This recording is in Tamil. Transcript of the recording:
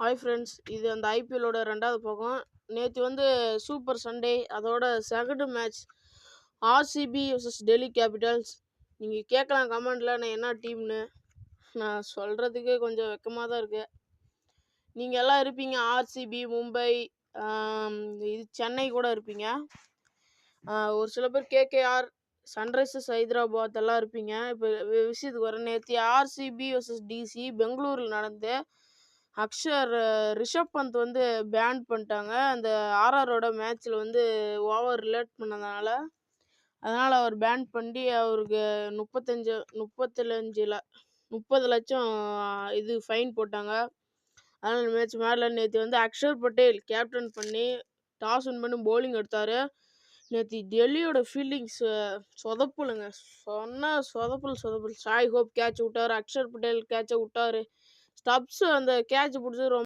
ஹாய் ஃப்ரெண்ட்ஸ், இது அந்த ஐபிஎல்லோட 2வது பக்கம். நேற்று வந்து சூப்பர் சண்டே, அதோட second match RCB vs Delhi Capitals. நீங்கள் கேட்கலாம் கமெண்டில் நான் என்ன டீம்னு. நான் சொல்கிறதுக்கு கொஞ்சம் வெக்கமாக தான் இருக்குது. நீங்கள் எல்லாம் இருப்பீங்க ஆர்சிபி, மும்பை, இது சென்னை கூட இருப்பீங்க. ஒரு சில பேர் கேகேஆர், சன்ரைசர்ஸ் ஹைதராபாத் எல்லாம் இருப்பீங்க. இப்போ விஷயத்துக்கு வர, நேற்று ஆர்சிபி vs டிசி பெங்களூரில் நடந்து ரிஷப் பந்த் வந்து பேன் பண்ணிட்டாங்க. அந்த ஆர்ஆரோட மேட்ச்சில் வந்து ஓவர் ரிலேட் பண்ணதுனால, அதனால் அவர் பேன் பண்ணி அவருக்கு 30 லட்சம் இது ஃபைன் போட்டாங்க. அதனால் மேட்ச் மேலே நேற்று வந்து அக்ஷர் பட்டேல் கேப்டன் பண்ணி டாஸ் வின் பண்ணி போலிங் எடுத்தார். நேற்று டெல்லியோட ஃபீல்டிங்ஸ் சொதப்புலுங்க, சொதப்பல். சாய் ஹோப் கேட்ச் விட்டார், அக்ஷர் பட்டேல் கேட்சை விட்டார். ஸ்டப்ஸ் அந்த கேட்ச் பிடிச்சது ரொம்ப